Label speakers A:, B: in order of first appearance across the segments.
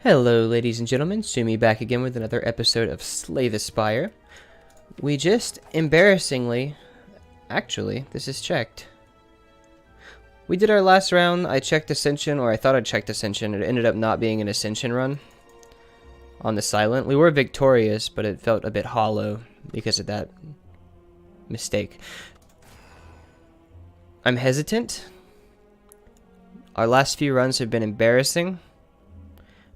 A: Hello ladies and gentlemen, Sumi back again with another episode of Slay the Spire. We just, embarrassingly, actually, this is checked. We did our last round, I checked Ascension, or I thought I checked Ascension, it ended up not being an Ascension run on the Silent. We were victorious, but it felt a bit hollow because of that mistake. I'm hesitant. Our last few runs have been embarrassing.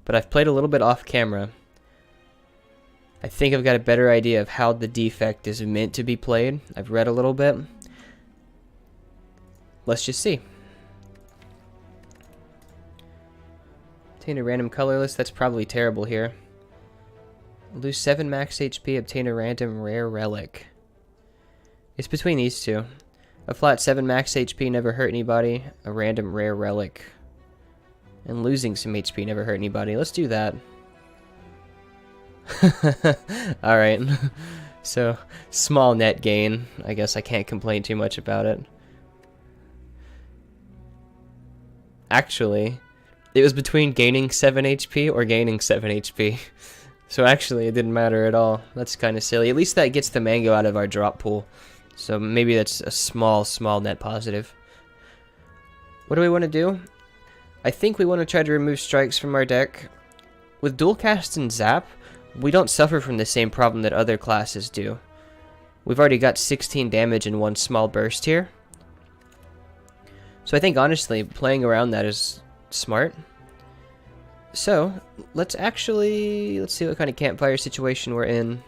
A: But I've played a little bit off camera. I think I've got a better idea of how the Defect is meant to be played. I've read a little bit. Let's just see. Obtain a random colorless. That's probably terrible here. Lose 7 max HP. Obtain a random rare relic. It's between these two. A flat 7 max HP never hurt anybody. A random rare relic. And losing some HP never hurt anybody. Let's do that. Alright. So, small net gain. I guess I can't complain too much about it. Actually, it was between gaining 7 HP or gaining 7 HP. So actually, it didn't matter at all. That's kind of silly. At least that gets the mango out of our drop pool. So maybe that's a small net positive. What do we want to do? I think we want to try to remove strikes from our deck. With dual cast and zap, we don't suffer from the same problem that other classes do. We've already got 16 damage in one small burst here. So I think honestly, playing around that is smart. So, let's see what kind of campfire situation we're in.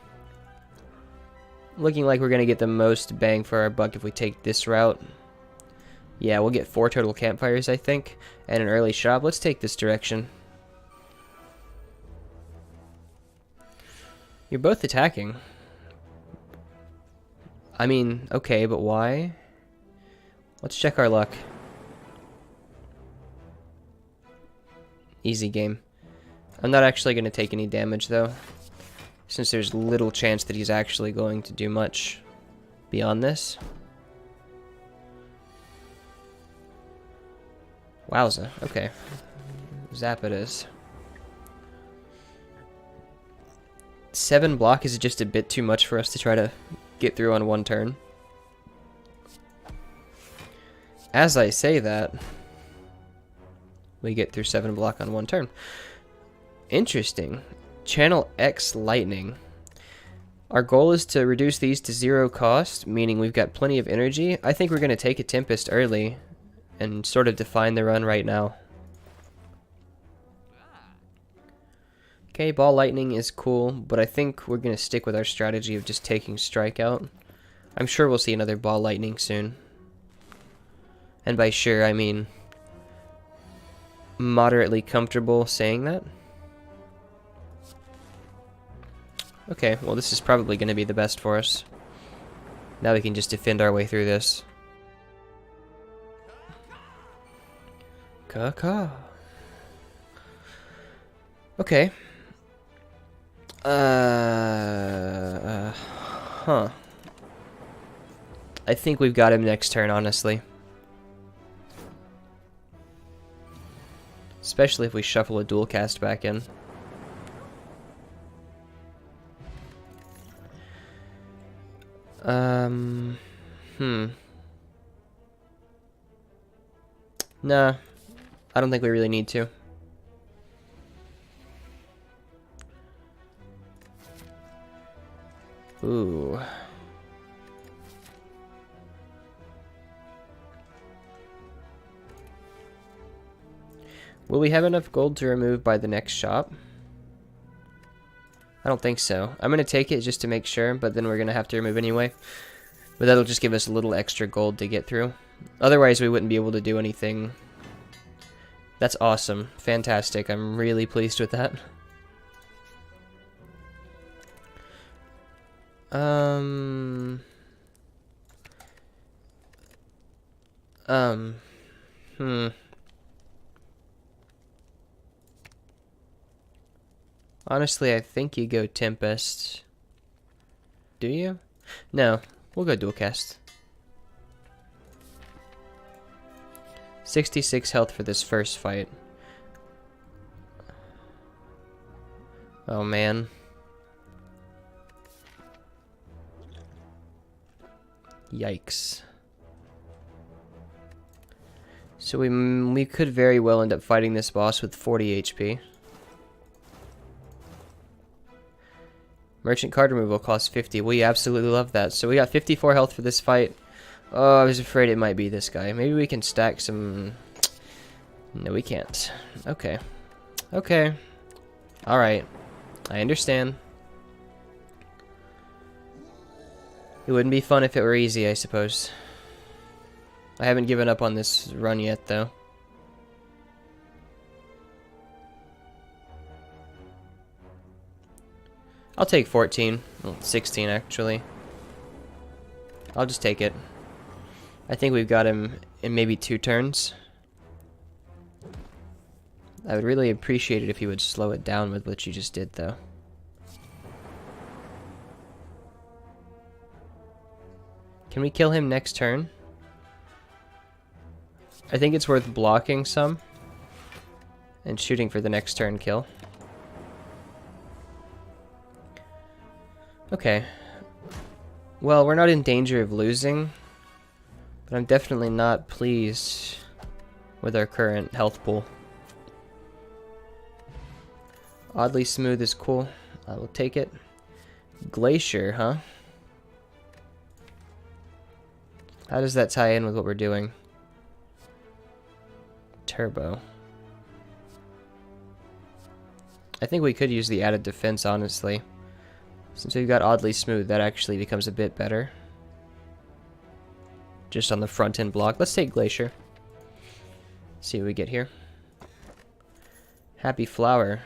A: Looking like we're going to get the most bang for our buck if we take this route. Yeah, we'll get 4 total campfires, I think, and an early shop. Let's take this direction. You're both attacking. I mean, okay, but why? Let's check our luck. Easy game. I'm not actually going to take any damage, though, since there's little chance that he's actually going to do much beyond this. Wowza, okay. Zap it is. 7 block is just a bit too much for us to try to get through on one turn. As I say that, we get through 7 block on one turn. Interesting. Channel X Lightning. Our goal is to reduce these to 0 cost, meaning we've got plenty of energy. I think we're going to take a Tempest early and sort of define the run right now. Okay, Ball Lightning is cool, but I think we're going to stick with our strategy of just taking Strike out. I'm sure we'll see another Ball Lightning soon. And by sure, I mean moderately comfortable saying that. Okay, well this is probably going to be the best for us. Now we can just defend our way through this. Caw. Okay. Huh. I think we've got him next turn, honestly. Especially if we shuffle a dual cast back in. Nah. I don't think we really need to. Ooh. Will we have enough gold to remove by the next shop? I don't think so. I'm going to take it just to make sure, but then we're going to have to remove anyway. But that'll just give us a little extra gold to get through. Otherwise, we wouldn't be able to do anything. That's awesome. Fantastic. I'm really pleased with that. Honestly, I think you go Tempest. Do you? No. We'll go dual cast. 66 health for this first fight. Oh man. Yikes. So we could very well end up fighting this boss with 40 HP. Merchant card removal costs 50. We absolutely love that. So we got 54 health for this fight. Oh, I was afraid it might be this guy. Maybe we can stack some... No, we can't. Okay. Okay. Alright. I understand. It wouldn't be fun if it were easy, I suppose. I haven't given up on this run yet, though. I'll take 14. Well, 16, actually. I'll just take it. I think we've got him in maybe 2 turns. I would really appreciate it if he would slow it down with what you just did, though. Can we kill him next turn? I think it's worth blocking some and shooting for the next turn kill. Okay. Well, we're not in danger of losing, but I'm definitely not pleased with our current health pool. Oddly smooth is cool. I will take it. Glacier, huh? How does that tie in with what we're doing? Turbo. I think we could use the added defense, honestly. Since we've got oddly smooth, that actually becomes a bit better. Just on the front end block. Let's take Glacier. See what we get here. Happy Flower.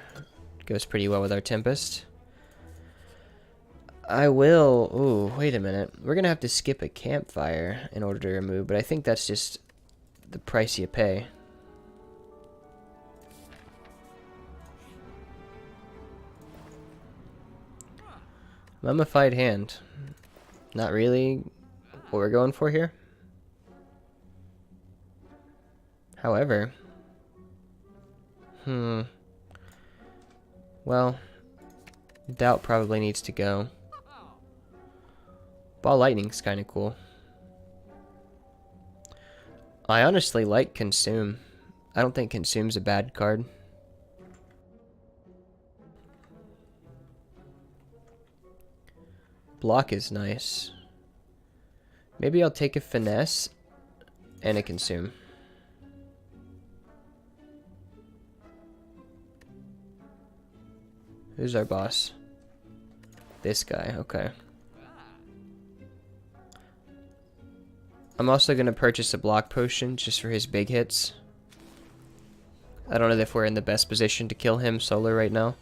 A: Goes pretty well with our Tempest. I will... Ooh, wait a minute. We're going to have to skip a campfire in order to remove, but I think that's just the price you pay. Mummified Hand. Not really what we're going for here. However... Well, Doubt probably needs to go. Ball Lightning's kind of cool. I honestly like Consume. I don't think Consume's a bad card. Block is nice. Maybe I'll take a Finesse and a Consume. Who's our boss? This guy, okay. I'm also going to purchase a block potion just for his big hits. I don't know if we're in the best position to kill him solo right now.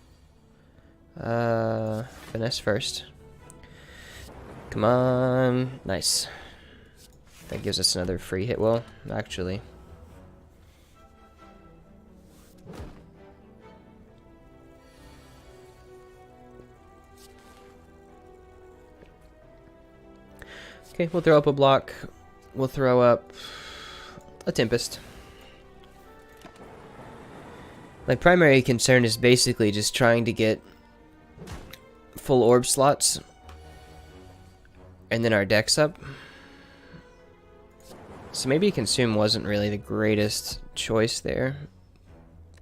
A: Finesse first. Come on. Nice. That gives us another free hit. Well, actually. Okay, we'll throw up a block. We'll throw up a Tempest. My primary concern is basically just trying to get full orb slots and then our decks up. So maybe Consume wasn't really the greatest choice there,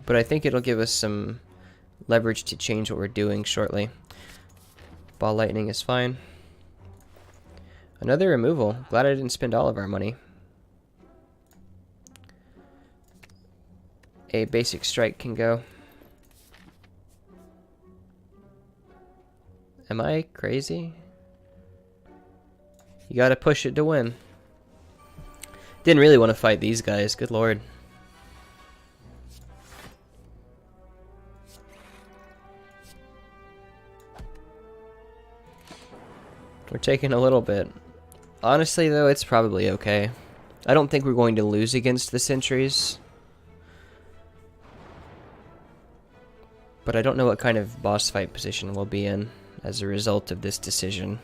A: but I think it'll give us some leverage to change what we're doing shortly. Ball Lightning is fine. Another removal. Glad I didn't spend all of our money. A basic strike can go. Am I crazy? You gotta push it to win. Didn't really want to fight these guys, good lord. We're taking a little bit. Honestly, though, it's probably okay. I don't think we're going to lose against the sentries. But I don't know what kind of boss fight position we'll be in as a result of this decision.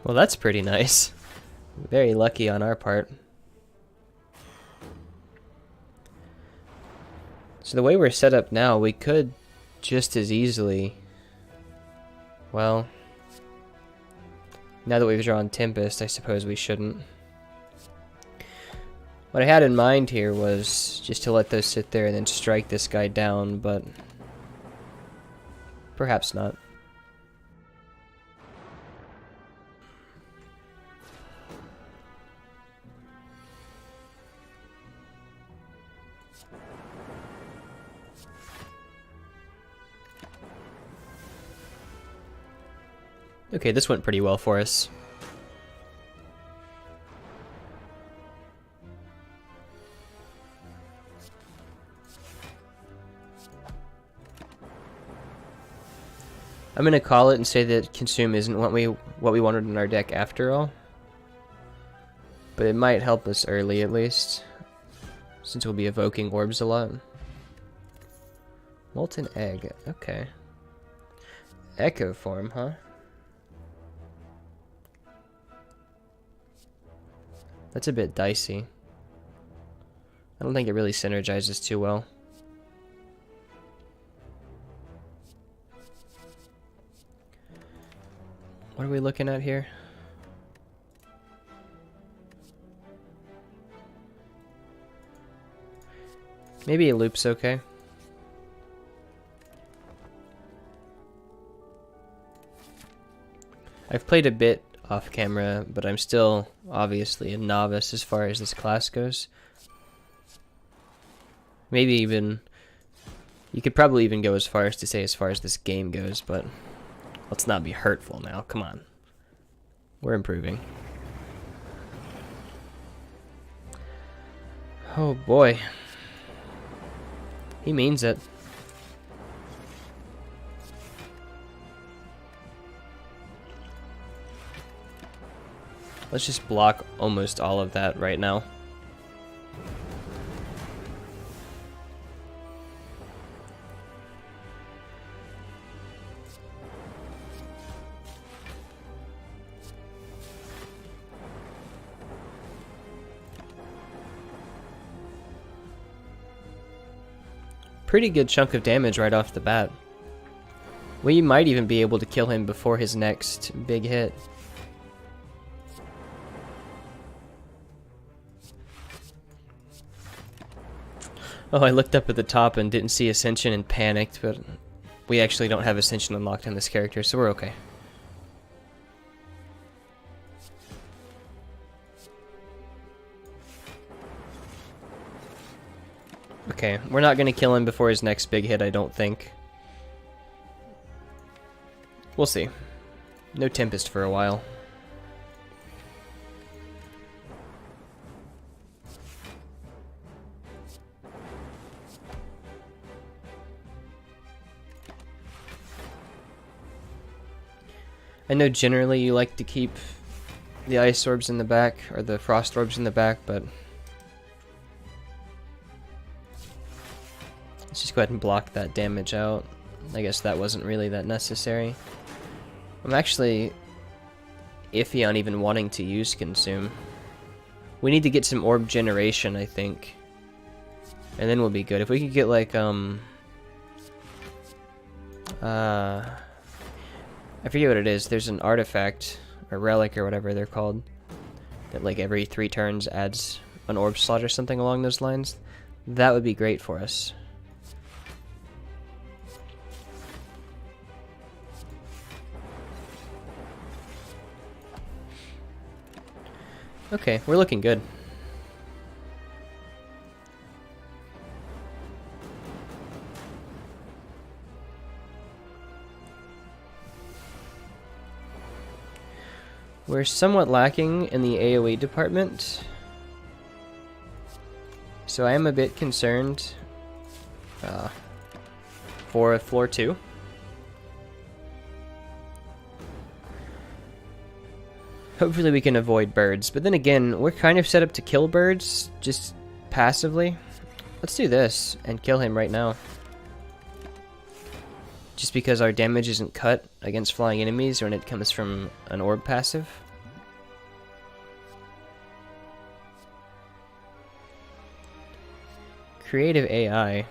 A: Well, that's pretty nice. Very lucky on our part. So the way we're set up now, we could just as easily... Well... Now that we've drawn Tempest, I suppose we shouldn't. What I had in mind here was just to let those sit there and then strike this guy down, but... Perhaps not. Okay, this went pretty well for us. I'm gonna call it and say that Consume isn't what we wanted in our deck after all. But it might help us early at least, since we'll be evoking orbs a lot. Molten Egg, okay. Echo form, huh? That's a bit dicey. I don't think it really synergizes too well. What are we looking at here? Maybe a loop's okay. I've played a bit off camera, but I'm still obviously a novice as far as this class goes. Maybe even... You could probably even go as far as to say as far as this game goes, but let's not be hurtful now. Come on. We're improving. Oh boy. He means it. Let's just block almost all of that right now. Pretty good chunk of damage right off the bat. We might even be able to kill him before his next big hit. Oh, I looked up at the top and didn't see Ascension and panicked, but we actually don't have Ascension unlocked on this character, so we're okay. Okay, we're not going to kill him before his next big hit, I don't think. We'll see. No Tempest for a while. I know generally you like to keep the ice orbs in the back, or the frost orbs in the back, but let's just go ahead and block that damage out. I guess that wasn't really that necessary. I'm actually iffy on even wanting to use Consume. We need to get some orb generation, I think. And then we'll be good. If we could get like, I forget what it is. There's an artifact, or relic, or whatever they're called, that like every 3 turns adds an orb slot or something along those lines. That would be great for us. Okay, we're looking good. We're somewhat lacking in the AoE department, so I am a bit concerned for floor 2. Hopefully we can avoid birds, but then again, we're kind of set up to kill birds, just passively. Let's do this and kill him right now. Just because our damage isn't cut against flying enemies when it comes from an orb passive. Creative AI.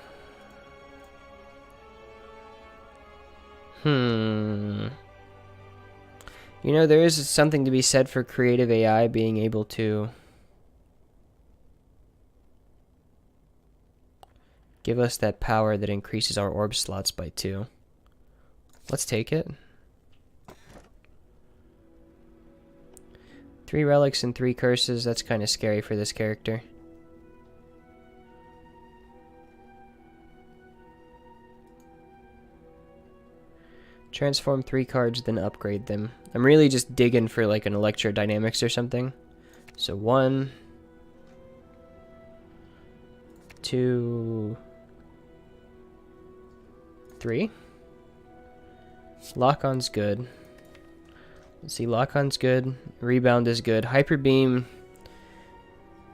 A: You know, there is something to be said for creative AI being able to give us that power that increases our orb slots by 2. Let's take it. 3 relics and 3 curses, that's kind of scary for this character. Transform 3 cards, then upgrade them. I'm really just digging for like an electrodynamics or something. So 1, 2, 3. Lock-on's good. Let's see, lock-on's good. Rebound is good. Hyper Beam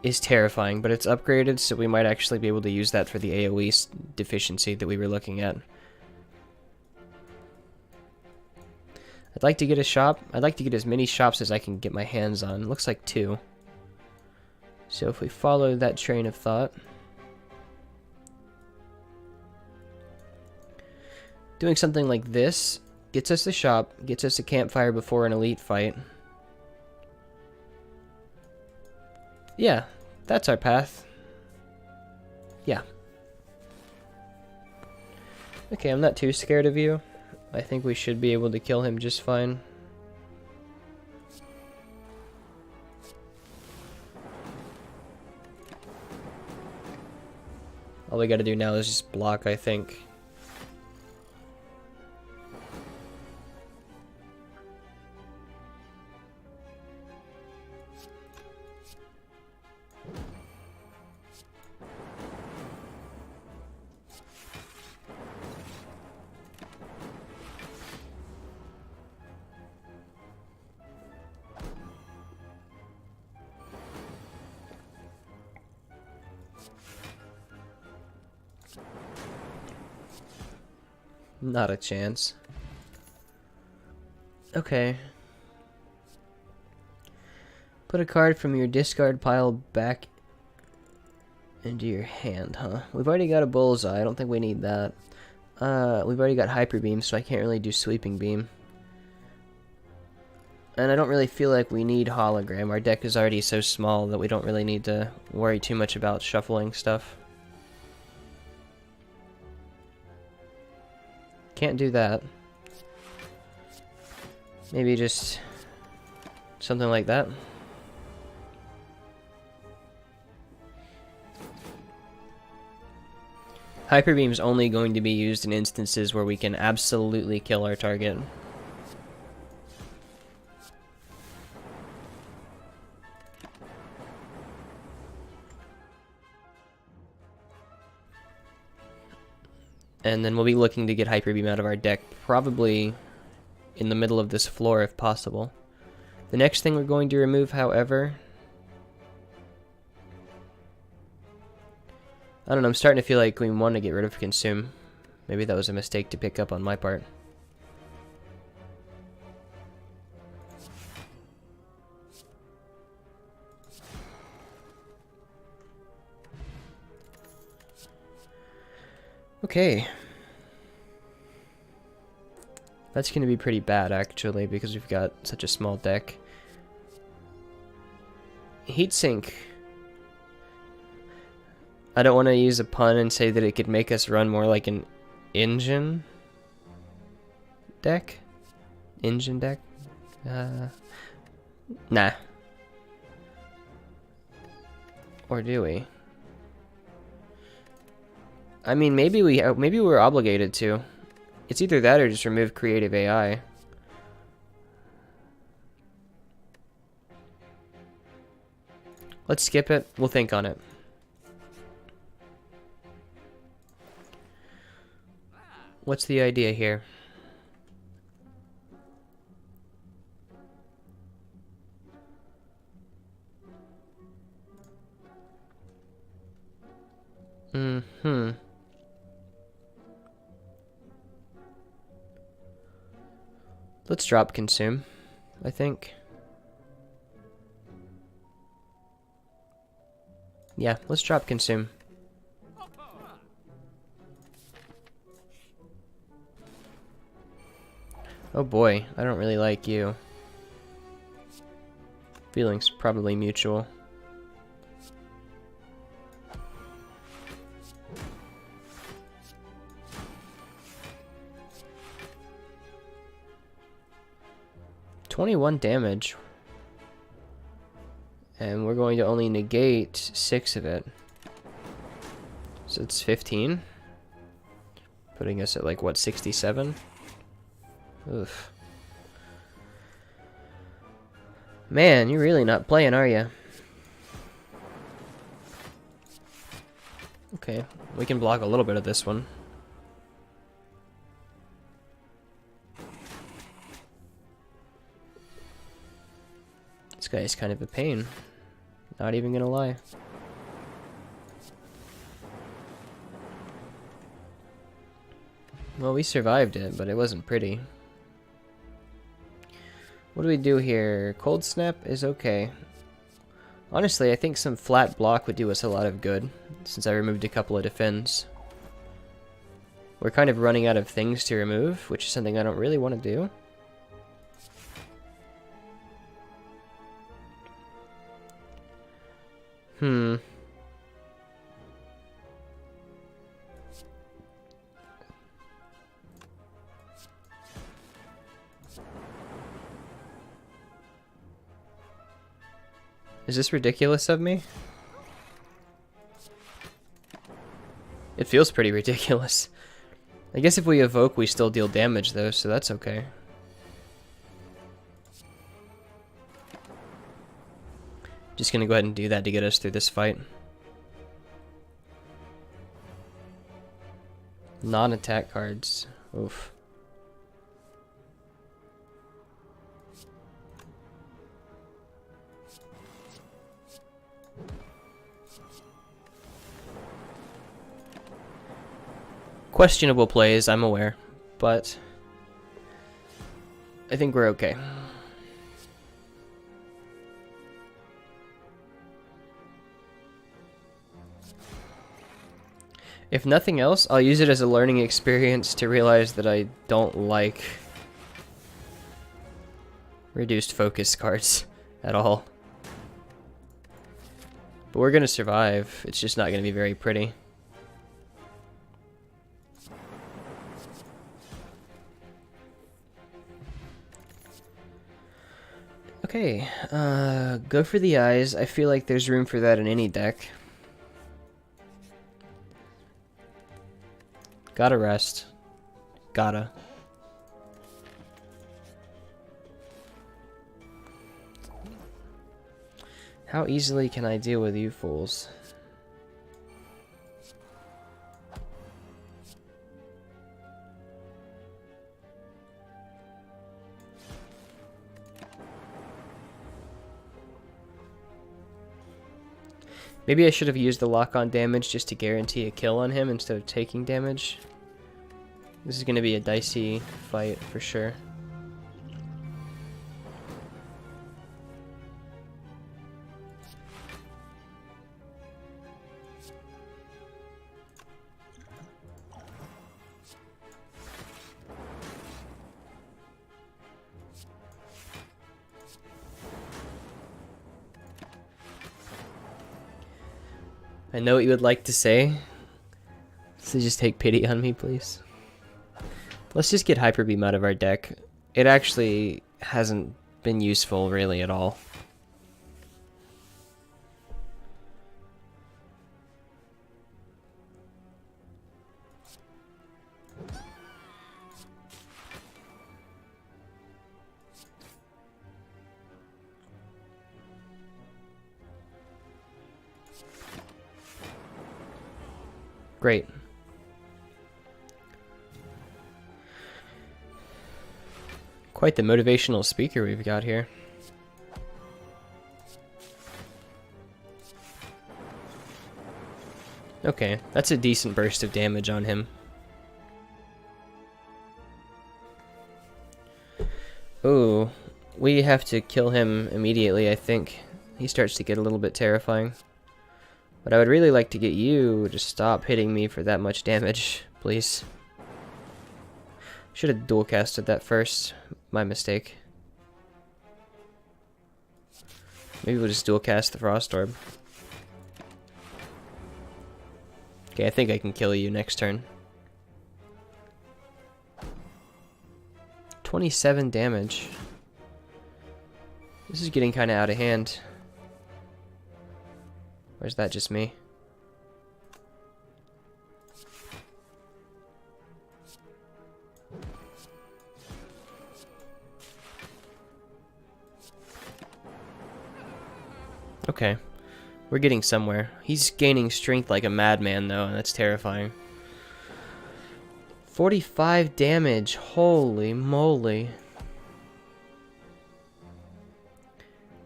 A: is terrifying, but it's upgraded, so we might actually be able to use that for the AoE deficiency that we were looking at. I'd like to get a shop. I'd like to get as many shops as I can get my hands on. Looks like 2. So if we follow that train of thought, doing something like this gets us the shop, gets us a campfire before an elite fight. Yeah, that's our path. Yeah. Okay, I'm not too scared of you. I think we should be able to kill him just fine. All we gotta do now is just block, I think. Not a chance. Okay. Put a card from your discard pile back into your hand, huh? We've already got a bullseye. I don't think we need that. We've already got hyper beam, so I can't really do sweeping beam. And I don't really feel like we need hologram. Our deck is already so small that we don't really need to worry too much about shuffling stuff. Can't do that. Maybe just something like that. Hyper Beam is only going to be used in instances where we can absolutely kill our target. And then we'll be looking to get Hyper Beam out of our deck, probably in the middle of this floor if possible. The next thing we're going to remove, however... I don't know, I'm starting to feel like we want to get rid of Consume. Maybe that was a mistake to pick up on my part. Okay. That's going to be pretty bad, actually, because we've got such a small deck. Heatsink. I don't want to use a pun and say that it could make us run more like an engine deck? Engine deck? Nah. Or do we? I mean, maybe we're obligated to. It's either that or just remove creative AI. Let's skip it. We'll think on it. What's the idea here? Let's drop Consume, I think. Yeah, let's drop Consume. Oh boy, I don't really like you. Feelings probably mutual. $21 damage. And we're going to only negate 6 of it. So it's 15. Putting us at like, what, 67? Oof. Man, you're really not playing, are you? Okay, we can block a little bit of this one. This guy is kind of a pain. Not even gonna lie. Well, we survived it, but it wasn't pretty. What do we do here? Cold Snap is okay. Honestly, I think some flat block would do us a lot of good, since I removed a couple of defends. We're kind of running out of things to remove, which is something I don't really want to do. Is this ridiculous of me? It feels pretty ridiculous. I guess if we evoke, we still deal damage though, so that's okay. Just gonna go ahead and do that to get us through this fight. Non-attack cards. Oof. Questionable plays, I'm aware, but I think we're okay. If nothing else, I'll use it as a learning experience to realize that I don't like reduced focus cards at all. But we're gonna survive. It's just not gonna be very pretty. Okay, go for the eyes. I feel like there's room for that in any deck. Gotta rest. Gotta. How easily can I deal with you fools? Maybe I should have used the lock-on damage just to guarantee a kill on him instead of taking damage. This is going to be a dicey fight for sure. I know what you would like to say, so just take pity on me, please. Let's just get Hyper Beam out of our deck. It actually hasn't been useful really at all. Great. Quite the motivational speaker we've got here. Okay, that's a decent burst of damage on him. Oh, we have to kill him immediately, I think. He starts to get a little bit terrifying. But I would really like to get you to stop hitting me for that much damage, please. Should have dual casted that first. My mistake. Maybe we'll just dual cast the Frost Orb. Okay, I think I can kill you next turn. 27 damage. This is getting kind of out of hand. Or is that just me? Okay. We're getting somewhere. He's gaining strength like a madman, though, and that's terrifying. 45 damage. Holy moly.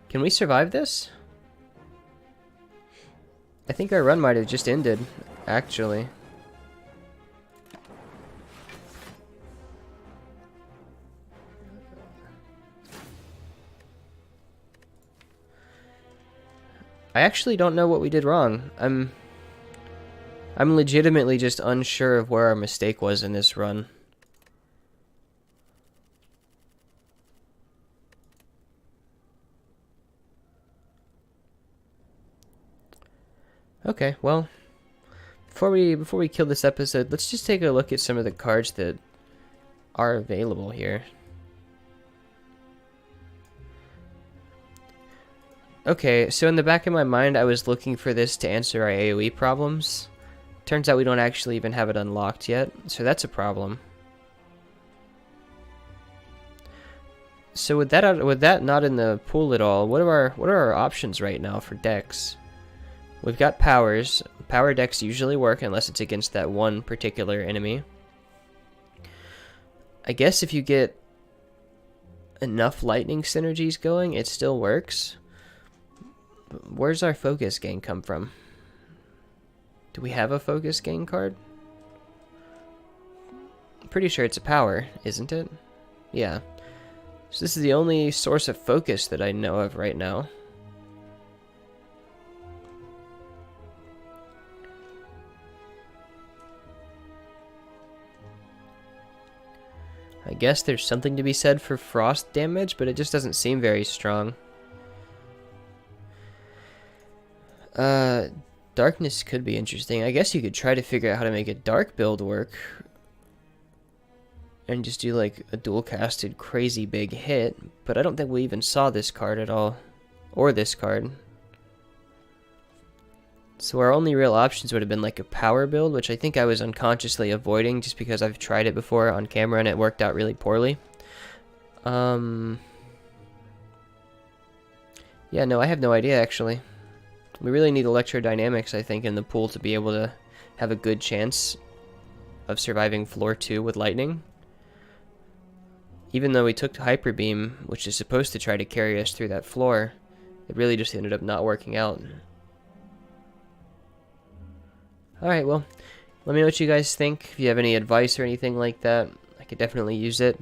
A: Can we survive this? I think our run might have just ended, actually. I actually don't know what we did wrong. I'm legitimately just unsure of where our mistake was in this run. Okay, well, before we kill this episode, let's just take a look at some of the cards that are available here. Okay, so in the back of my mind, I was looking for this to answer our AoE problems. Turns out we don't actually even have it unlocked yet, so that's a problem. So with that not in the pool at all, what are our options right now for decks? We've got powers. Power decks usually work unless it's against that one particular enemy. I guess if you get enough lightning synergies going, it still works. But where's our focus gain come from? Do we have a focus gain card? I'm pretty sure it's a power, isn't it? Yeah. So this is the only source of focus that I know of right now. I guess there's something to be said for frost damage, but it just doesn't seem very strong. Darkness could be interesting. I guess you could try to figure out how to make a dark build work. And just do like a dual casted crazy big hit. But I don't think we even saw this card at all. Or this card. So our only real options would have been like a power build, which I think I was unconsciously avoiding just because I've tried it before on camera and it worked out really poorly. Yeah, no, I have no idea actually. We really need electrodynamics, I think, in the pool to be able to have a good chance of surviving floor 2 with lightning. Even though we took Hyper Beam, which is supposed to try to carry us through that floor, it really just ended up not working out. Alright, well, let me know what you guys think. If you have any advice or anything like that, I could definitely use it.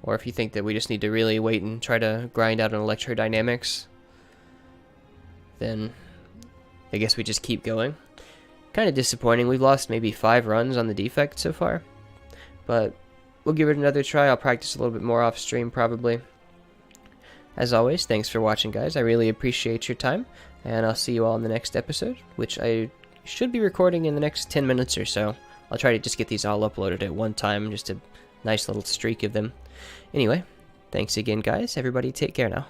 A: Or if you think that we just need to really wait and try to grind out an electrodynamics, then I guess we just keep going. Kind of disappointing. We've lost maybe 5 runs on the Defect so far. But we'll give it another try. I'll practice a little bit more off stream probably. As always, thanks for watching, guys. I really appreciate your time. And I'll see you all in the next episode, which I should be recording in the next 10 minutes or so. I'll try to just get these all uploaded at one time. Just a nice little streak of them. Anyway, thanks again, guys. Everybody take care now.